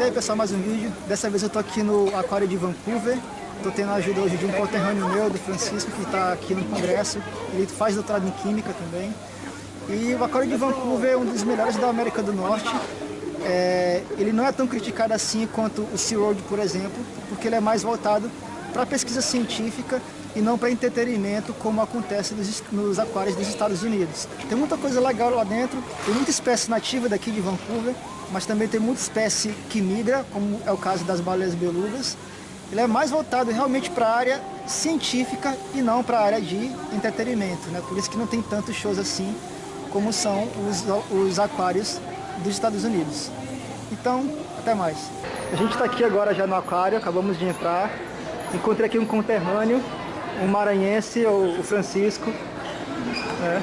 E aí pessoal, mais um vídeo. Dessa vez eu tô aqui no Aquário de Vancouver. Tô tendo a ajuda hoje de um conterrâneo meu, do Francisco, que tá aqui no congresso. Ele faz doutorado em Química também. E o Aquário de Vancouver é um dos melhores da América do Norte. Ele não é tão criticado assim quanto o SeaWorld, por exemplo, porque ele é mais voltado para pesquisa científica e não para entretenimento, como acontece nos aquários dos Estados Unidos. Tem muita coisa legal lá dentro, tem muita espécie nativa daqui de Vancouver, mas também tem muita espécie que migra, como é o caso das baleias belugas. Ele é mais voltado realmente para a área científica e não para a área de entretenimento, né? Por isso que não tem tantos shows assim como são os aquários dos Estados Unidos. Então, até mais. A gente está aqui agora já no aquário, acabamos de entrar. Encontrei aqui um conterrâneo, um maranhense, o Francisco. Né?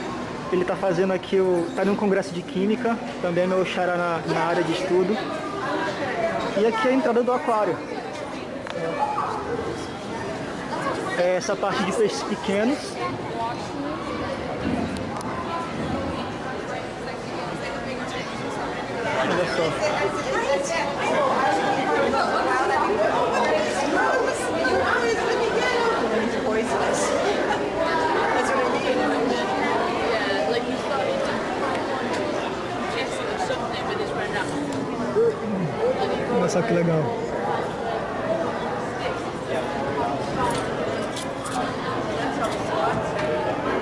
Ele está fazendo aqui, está num congresso de química, também é meu xará na área de estudo. E aqui é a entrada do aquário. É essa parte de peixes pequenos. Olha só. Olha só que legal.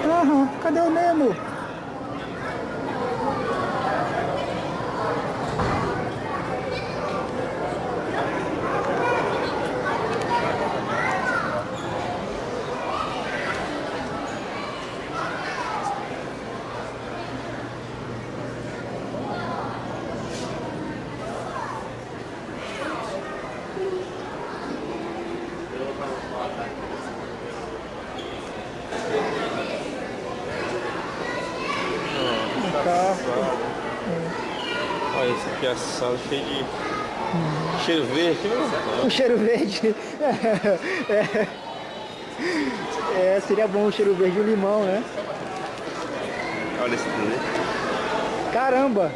Aham, cadê o Nemo? Olha, esse aqui é assado cheio de cheiro verde. O cheiro verde. Seria bom o cheiro verde e o limão, né? Olha esse aqui. Caramba!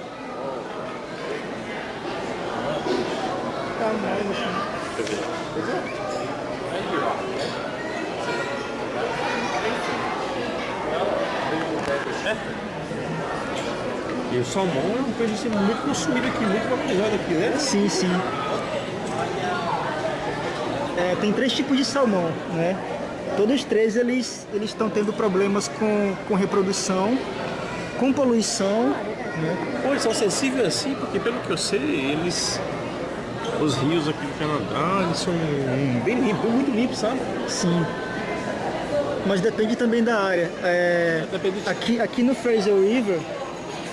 E o salmão é um peixe assim, muito consumido aqui, muito valorizado aqui, né? Sim, sim. Tem 3 tipos de salmão, né? Todos os 3 eles estão tendo problemas com reprodução, com poluição, né? Pô, eles são sensíveis assim, porque pelo que eu sei, os rios aqui do Canadá, eles são bem limpos, muito limpos, sabe? Sim. Mas depende também da área. Aqui no Fraser River,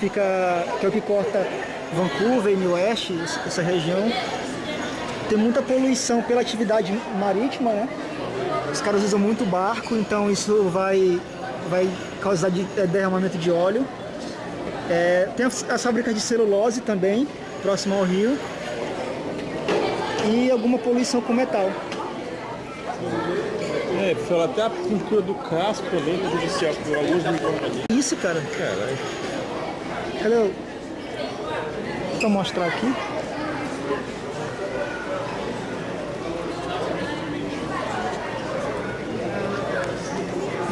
que é o que corta Vancouver e New West, essa região, tem muita poluição pela atividade marítima, né? Os caras usam muito barco, então isso vai causar derramamento de óleo. Tem as fábricas de celulose também, próximo ao rio, e alguma poluição com metal. Fala até a pintura do casco também, prejudicial por alguns micro-organismos. Isso, cara. Caralho. Cadê? Deixa eu mostrar aqui.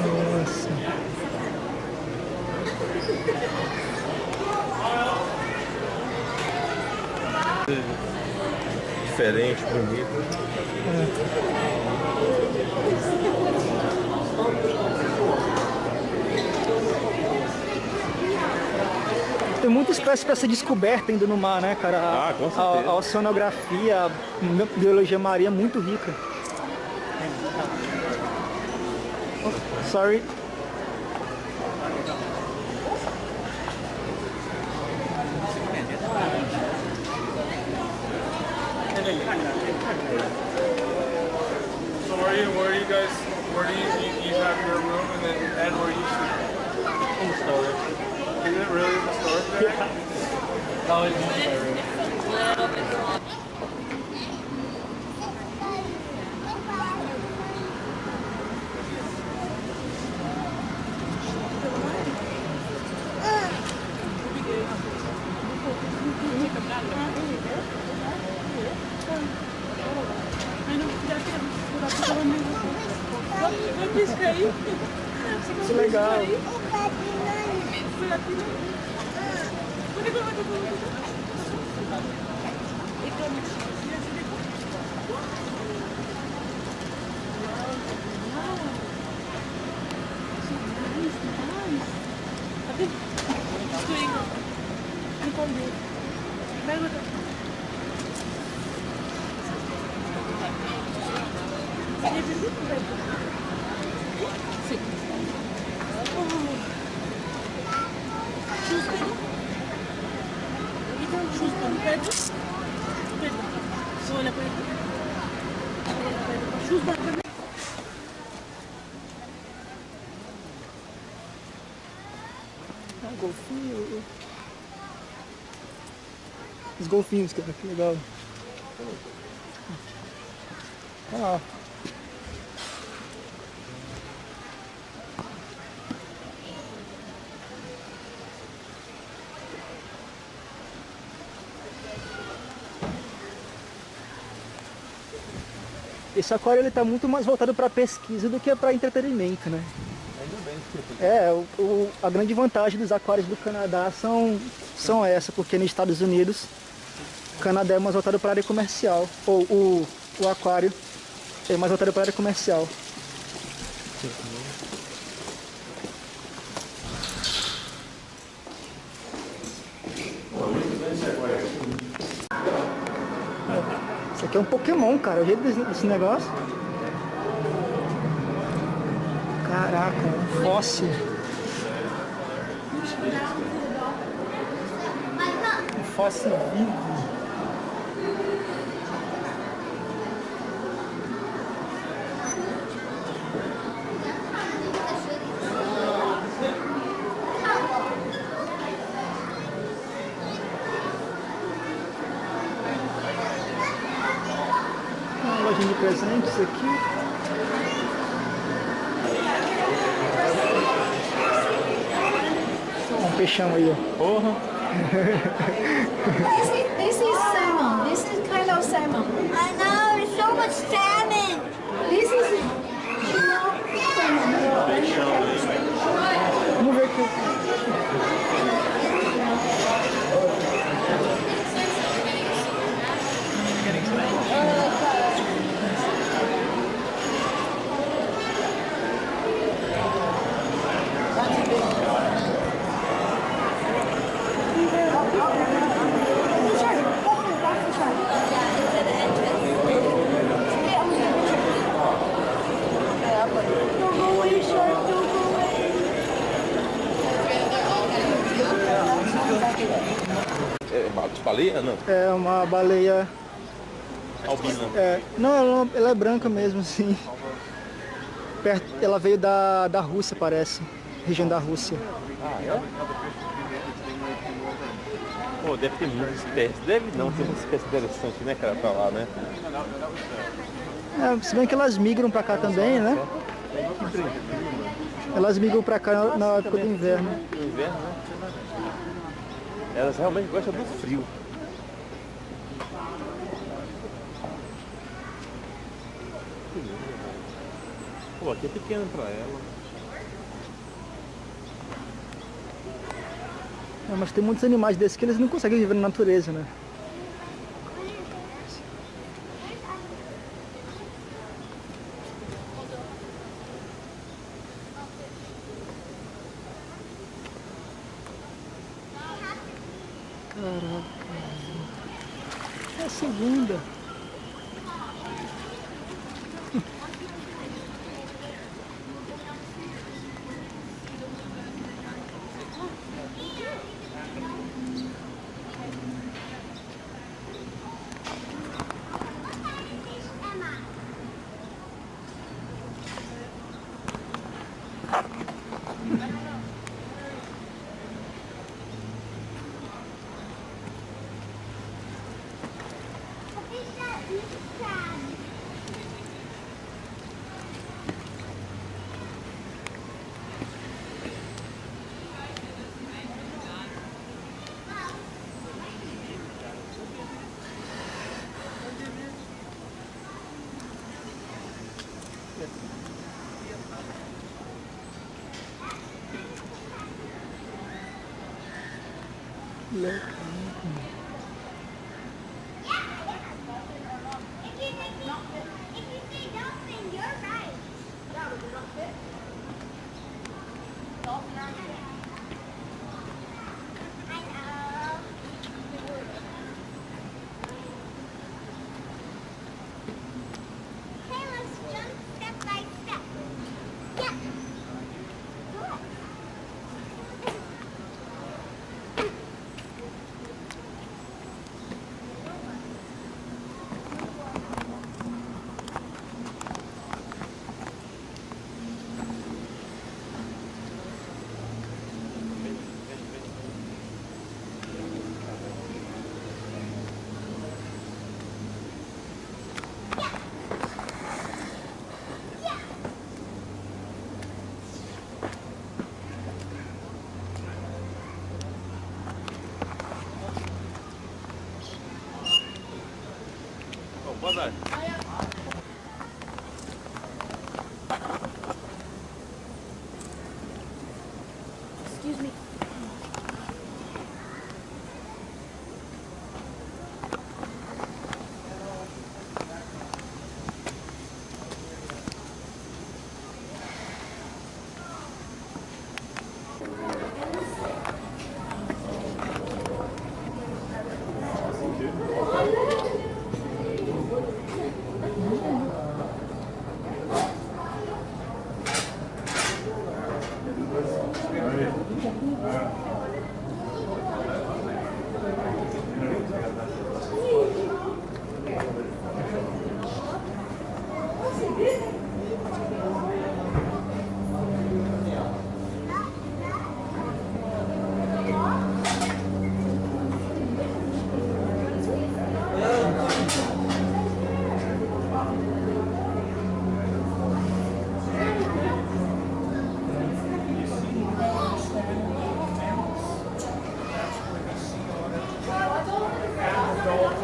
Nossa. Diferente, bonito. Tem muita espécie para ser descoberta ainda no mar, né, cara? Com certeza. A oceanografia, a biologia marinha é muito rica. Oh, sorry. So where are you guys? Where do you have your room and where you sleep? In the storage. Is it really in the storage there? Yeah. Oh, it's in my room. Que legal. Golfinho. Os golfinhos, cara, que legal. Olha lá. Esse aquário ele tá muito mais voltado para pesquisa do que para entretenimento, né? A grande vantagem dos aquários do Canadá são essa, porque nos Estados Unidos o Canadá é mais voltado para a área comercial, ou o aquário é mais voltado para a área comercial. Isso aqui é um Pokémon, cara, o jeito desse negócio. Caraca, um fóssil. Um fóssil vivo. Uma lojinha de presentes aqui. Um peixão aí, ó. Porra. This is salmon. This is kind of salmon. I know, it's so much salmon. This is Vamos ver aqui. Baleia? Não. É uma baleia Albina. Não, ela é branca mesmo, assim. Ela veio da Rússia, parece. Região da Rússia. Ah, é? Pô, deve ter muitas espécies. Deve não, tem muitas espécies interessantes, né, cara, pra lá, né? Se bem que elas migram pra cá também, né? Elas migram pra cá na época do inverno. No inverno, né? Elas realmente gostam do frio. Pô, aqui é pequeno pra ela. Mas tem muitos animais desses que eles não conseguem viver na natureza, né? Caraca. É a segunda. Boa tarde. Excuse me.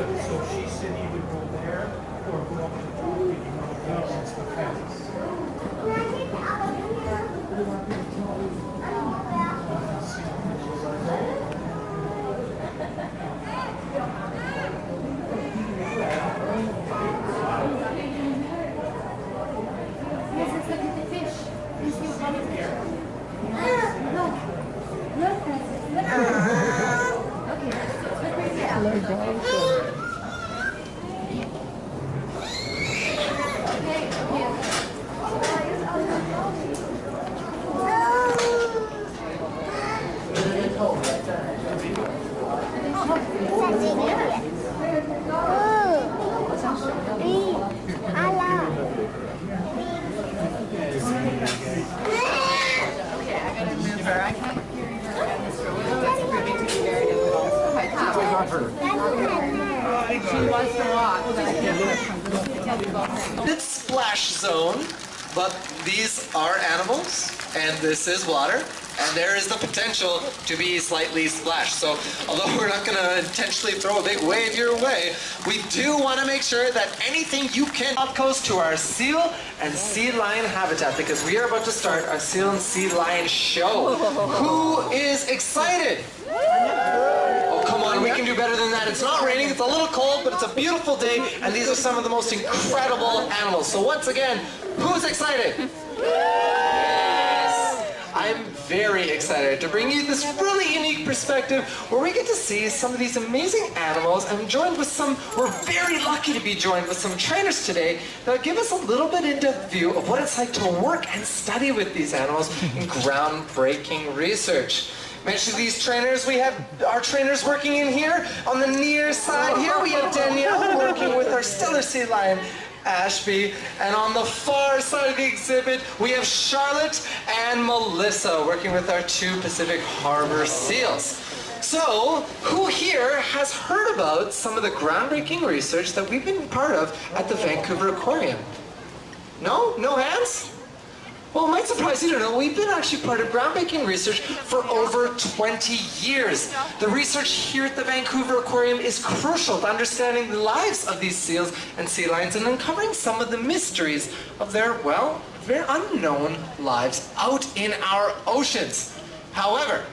So she said you would go there or go up to the top and you know against the fence. It's splash zone, but these are animals, and this is water, and there is the potential to be slightly splashed. So although we're not going to intentionally throw a big wave your way, we do want to make sure that anything you can up coast to our seal and sea lion habitat, because we are about to start our seal and sea lion show. Who is excited? Oh, come on, we can do better than that. It's not raining, it's a little cold, but it's a beautiful day, and these are some of the most incredible animals. So once again, who's excited? Yes! I'm very excited to bring you this really unique perspective where we get to see some of these amazing animals. I'm joined with we're very lucky to be joined with some trainers today that give us a little bit in-depth view of what it's like to work and study with these animals in groundbreaking research. Mention these trainers, we have our trainers working in here. On the near side here, we have Danielle working with our stellar sea lion, Ashby. And on the far side of the exhibit, we have Charlotte and Melissa working with our 2 Pacific Harbor seals. So, who here has heard about some of the groundbreaking research that we've been part of at the Vancouver Aquarium? No? No hands? Well, it might surprise you to know we've been actually part of groundbreaking research for over 20 years. The research here at the Vancouver Aquarium is crucial to understanding the lives of these seals and sea lions and uncovering some of the mysteries of their, well, very unknown lives out in our oceans. However,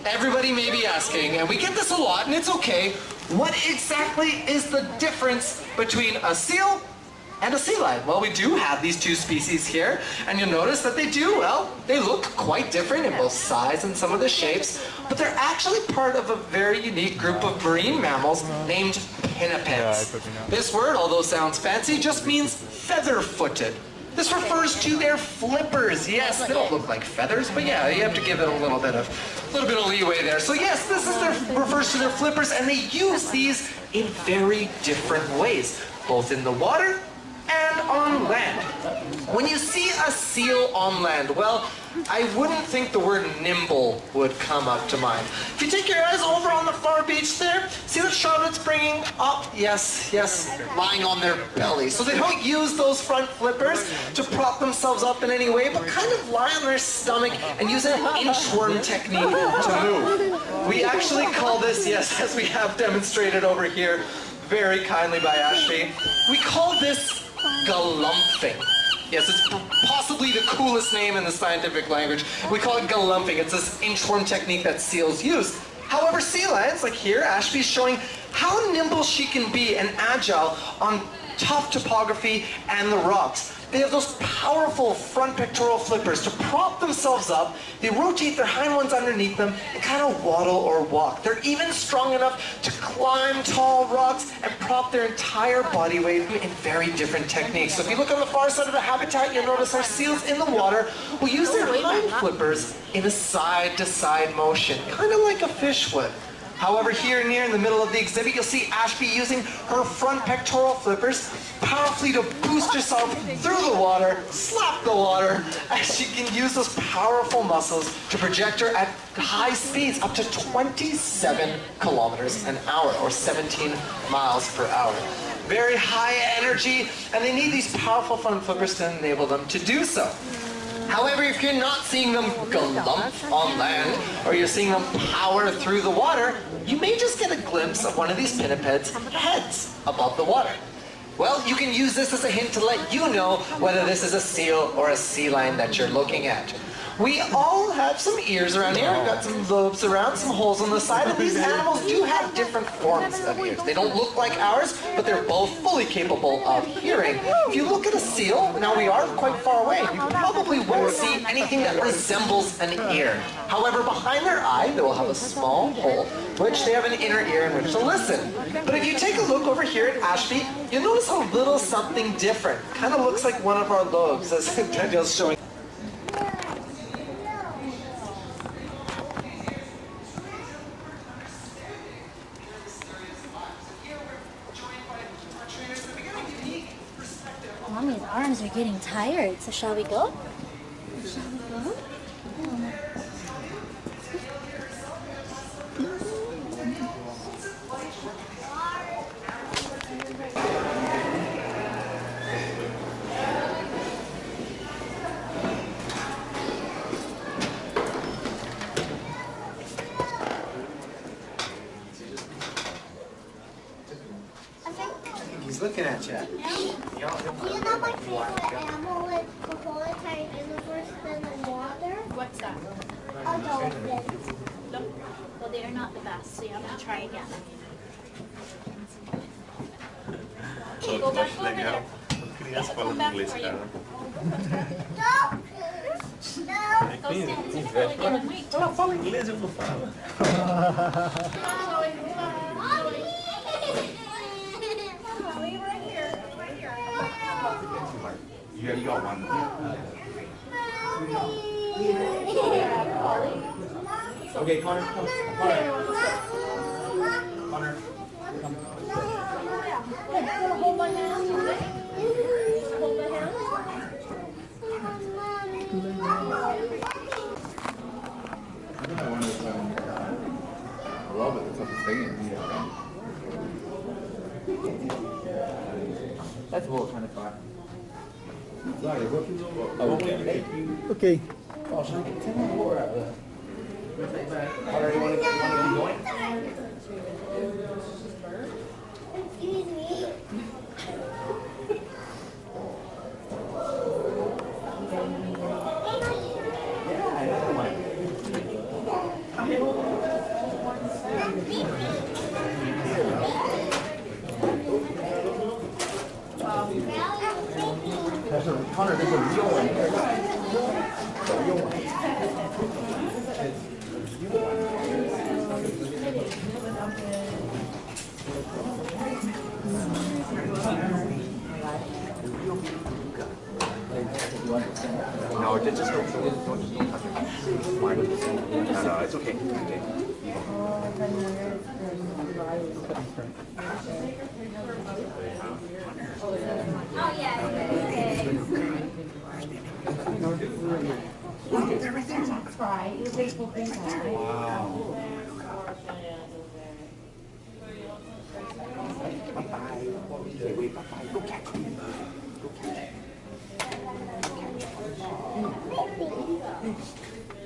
Everybody may be asking, and we get this a lot, and it's okay, what exactly is the difference between a seal and a sea lion? Well, we do have these two species here, and you'll notice that they look quite different in both size and some of the shapes, but they're actually part of a very unique group of marine mammals named pinnipeds. This word, although sounds fancy, just means feather-footed. This refers to their flippers. Yes, they don't look like feathers, but yeah, you have to give it a little bit of leeway there. So yes, refers to their flippers, and they use these in very different ways, both in the water and on land. When you see a seal on land, well, I wouldn't think the word nimble would come up to mind. If you take your eyes over on the far beach there, see what Charlotte's bringing up? Yes, lying on their belly. So they don't use those front flippers to prop themselves up in any way, but kind of lie on their stomach and use an inchworm technique to move. We actually call this, yes, as we have demonstrated over here, very kindly by Ashby, we call this galumphing. Yes, it's possibly the coolest name in the scientific language. We call it galumphing. It's this inchworm technique that seals use. However, sea lions, like here, Ashby's showing how nimble she can be and agile on tough topography and the rocks. They have those powerful front pectoral flippers to prop themselves up. They rotate their hind ones underneath them and kind of waddle or walk. They're even strong enough to climb tall rocks and prop their entire body weight in very different techniques. So if you look on the far side of the habitat, you'll notice our seals in the water will use their hind flippers in a side-to-side motion, kind of like a fish would. However, here near in the middle of the exhibit, you'll see Ashby using her front pectoral flippers powerfully to boost herself through the water, slap the water, as she can use those powerful muscles to project her at high speeds, up to 27 kilometers an hour, or 17 miles per hour. Very high energy, and they need these powerful front flippers to enable them to do so. However, if you're not seeing them galump on land, or you're seeing them power through the water, you may just get a glimpse of one of these pinnipeds' heads above the water. Well, you can use this as a hint to let you know whether this is a seal or a sea lion that you're looking at. We all have some ears around here. We've got some lobes around, some holes on the side, and these animals do have different forms of ears. They don't look like ours, but they're both fully capable of hearing. If you look at a seal, now we are quite far away, you probably won't see anything that resembles an ear. However, behind their eye, they will have a small hole, which they have an inner ear in which to listen. But if you take a look over here at Ashby, you'll notice a little something different. Kind of looks like one of our lobes, as Daniel's showing. Mommy's arms are getting tired, so shall we go? He's looking at you. Do you know my favorite animal is before it's kind of universe than the water? What's that? A dolphin. Well, they are not the best, so you have to try again. Go back over there. Come back for you. No! No! Go stand in front again and wait. Ela fala inglês, eu não falo. You got one. Okay, Connor, come. Connor, come. Hold my hand. Hold my hand. I love it. It's like a singing. That's a little kind of fun. Sorry, okay. Ok. Oh, should I get 10 more out of that? Already want to be going? Excuse me. Yeah, I know. Hunter, there's a real one here. The real one. No, just don't touch it. No, it's okay.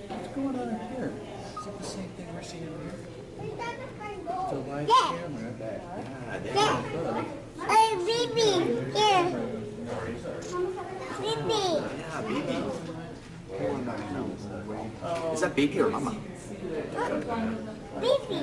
What's going on here? Is it the same thing we're seeing here? It's a live camera back. Hey, baby, here. Baby. Yeah, baby. Is that baby or mama? Baby.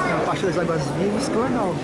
A parte das águas vivas, que legal.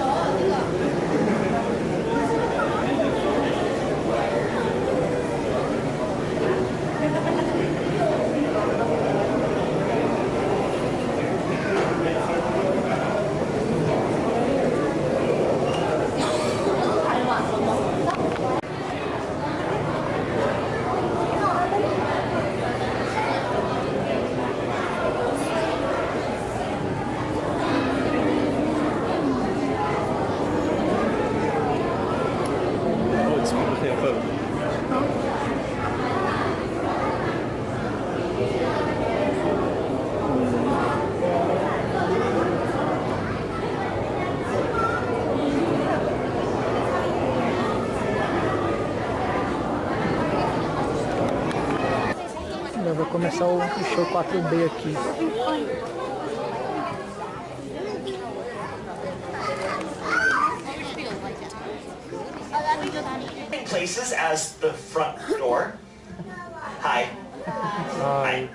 Já vai começar o show 4B aqui. Places as the front door. Hi. Hi.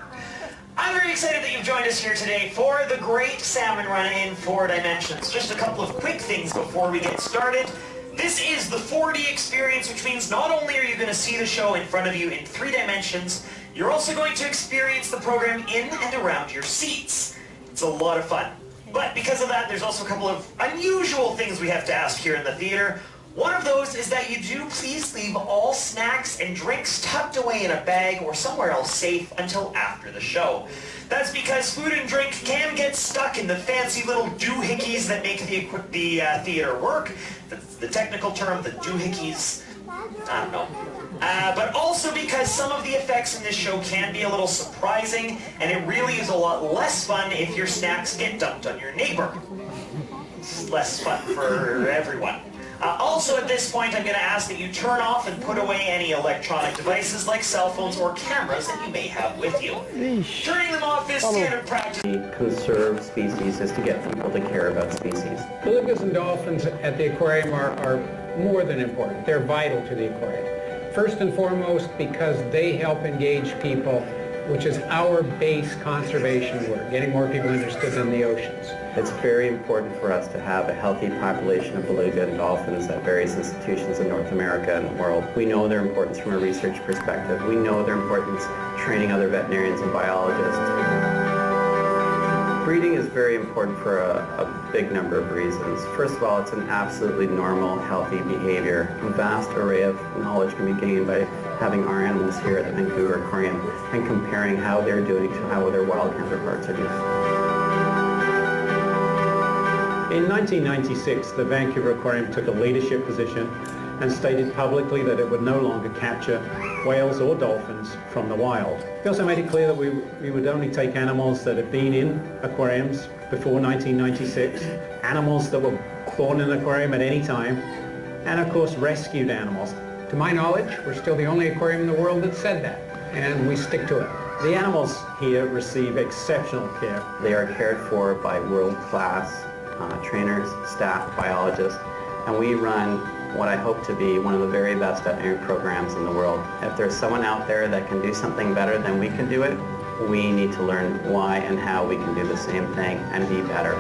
I'm very excited that you've joined us here today for the Great Salmon Run in 4 Dimensions. Just a couple of quick things before we get started. This is the 4D experience, which means not only are you going to see the show in front of you in 3 dimensions, you're also going to experience the program in and around your seats. It's a lot of fun. But because of that, there's also a couple of unusual things we have to ask here in the theater. One of those is that you do please leave all snacks and drinks tucked away in a bag or somewhere else safe until after the show. That's because food and drink can get stuck in the fancy little doohickeys that make the theater work. The technical term, the doohickeys, I don't know. But also because some of the effects in this show can be a little surprising, and it really is a lot less fun if your snacks get dumped on your neighbor. It's less fun for everyone. Also at this point, I'm going to ask that you turn off and put away any electronic devices like cell phones or cameras that you may have with you. Turning them off is standard practice. Conserve species is to get people to care about species. Belugas and dolphins at the aquarium are more than important. They're vital to the aquarium. First and foremost because they help engage people, which is our base conservation work, getting more people interested in the oceans. It's very important for us to have a healthy population of beluga and dolphins at various institutions in North America and the world. We know their importance from a research perspective. We know their importance training other veterinarians and biologists. Breeding is very important for a big number of reasons. First of all, it's an absolutely normal, healthy behavior. A vast array of knowledge can be gained by having our animals here at the Vancouver Aquarium and comparing how they're doing to how their wild counterparts are doing. In 1996, the Vancouver Aquarium took a leadership position and stated publicly that it would no longer capture whales or dolphins from the wild. He also made it clear that we would only take animals that had been in aquariums before 1996, animals that were born in an aquarium at any time, and of course rescued animals. To my knowledge, we're still the only aquarium in the world that said that, and we stick to it. The animals here receive exceptional care. They are cared for by world-class trainers, staff, biologists, and we run what I hope to be one of the very best veterinary programs in the world. If there's someone out there that can do something better than we can do it, we need to learn why and how we can do the same thing and be better.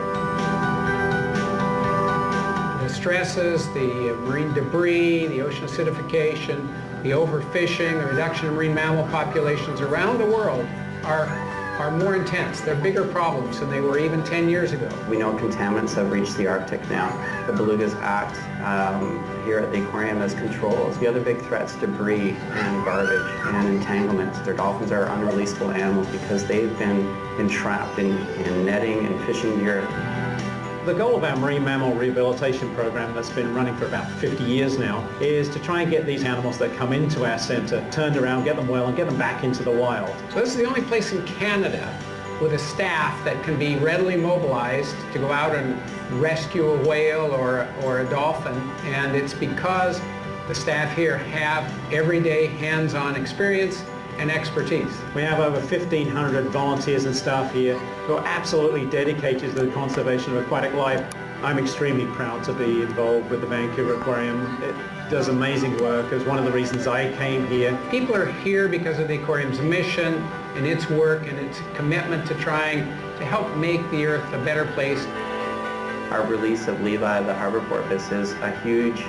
The stresses, the marine debris, the ocean acidification, the overfishing, the reduction in marine mammal populations around the world are more intense. They're bigger problems than they were even 10 years ago. We know contaminants have reached the Arctic now. The Belugas Act here at the aquarium as controls. The other big threats, debris and garbage and entanglements. Their dolphins are unreleasable animals because they've been entrapped in netting and fishing gear. The goal of our marine mammal rehabilitation program that's been running for about 50 years now is to try and get these animals that come into our center turned around, get them well, and get them back into the wild. So this is the only place in Canada with a staff that can be readily mobilized to go out and rescue a whale or a dolphin, and it's because the staff here have everyday hands-on experience and expertise. We have over 1,500 volunteers and staff here who are absolutely dedicated to the conservation of aquatic life. I'm extremely proud to be involved with the Vancouver Aquarium. It does amazing work. It's one of the reasons I came here. People are here because of the aquarium's mission and its work and its commitment to trying to help make the Earth a better place. Our release of Levi, the harbor porpoise, is a huge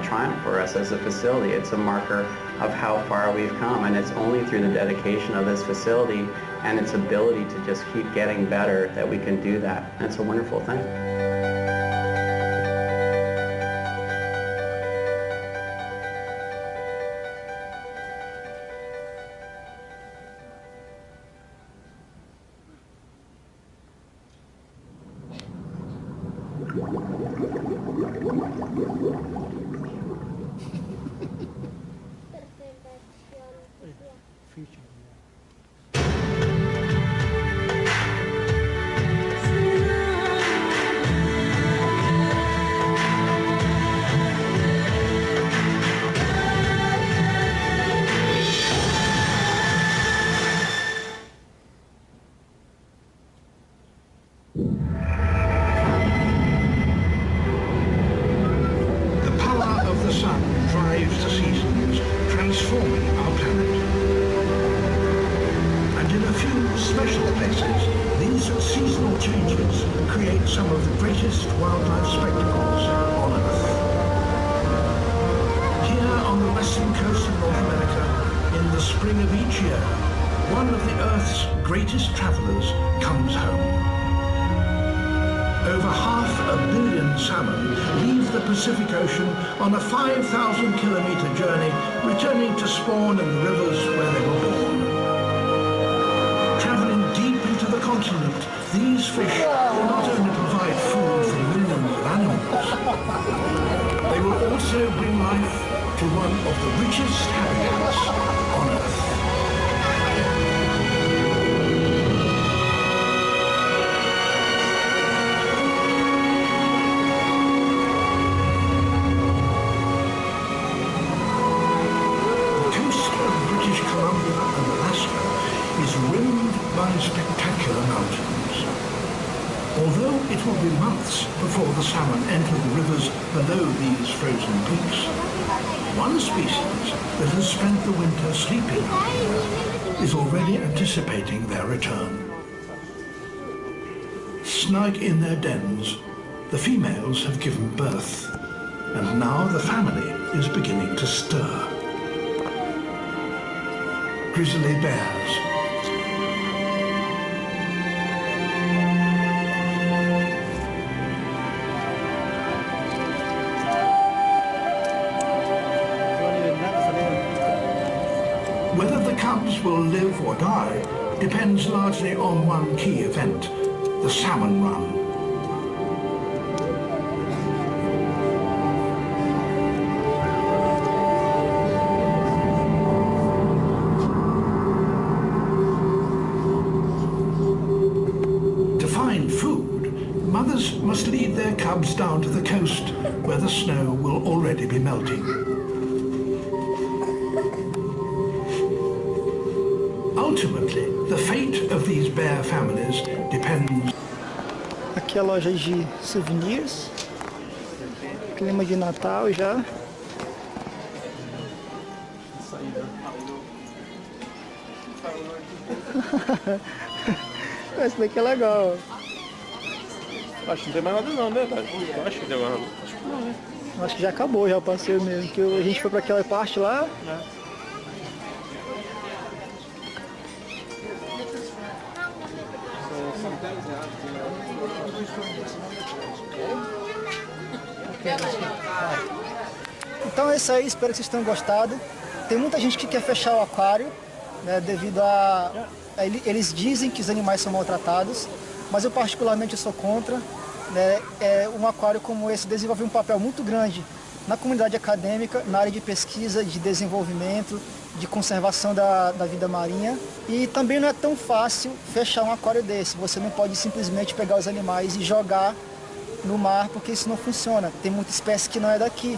triumph for us as a facility. It's a marker of how far we've come, and it's only through the dedication of this facility and its ability to just keep getting better that we can do that. And it's a wonderful thing. Transforming our planet. And in a few special places, these seasonal changes create some of the greatest wildlife spectacles on Earth. Here on the western coast of North America, in the spring of each year, one of the Earth's greatest travelers comes home. Over 500 million salmon leave the Pacific Ocean on a 5,000-kilometer journey, returning to spawn in the rivers where they were born. Traveling deep into the continent, these fish will not only provide food for millions of animals, they will also bring life to one of the richest habitats on Earth. Spectacular mountains. Although it will be months before the salmon enter the rivers below these frozen peaks, one species that has spent the winter sleeping out here is already anticipating their return. Snug in their dens, the females have given birth, and now the family is beginning to stir. Grizzly bears, whether the cubs will live or die depends largely on one key event, the salmon run. must lead their cubs down to the coast, where the snow will already be melting. Ultimately, the fate of these bear families depends. Aqui é a loja de souvenirs. Clima de Natal já. Esse daqui é legal. Acho que não tem mais nada não, né? Eu acho que tem mais nada. Acho que não, né? Acho que já acabou já o passeio mesmo, que a gente foi para aquela parte lá. Então é isso aí, espero que vocês tenham gostado. Tem muita gente que quer fechar o aquário, né, devido a... Eles dizem que os animais são maltratados, mas eu particularmente sou contra. Né, um aquário como esse desenvolve um papel muito grande na comunidade acadêmica, na área de pesquisa, de desenvolvimento, de conservação da vida marinha. E também não é tão fácil fechar um aquário desse. Você não pode simplesmente pegar os animais e jogar no mar, porque isso não funciona. Tem muita espécie que não é daqui.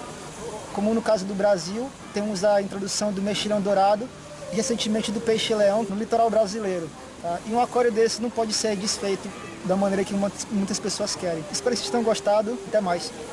Como no caso do Brasil, temos a introdução do mexilhão dourado e recentemente do peixe-leão no litoral brasileiro. Tá? E um aquário desse não pode ser desfeito da maneira que muitas pessoas querem. Espero que vocês tenham gostado. Até mais.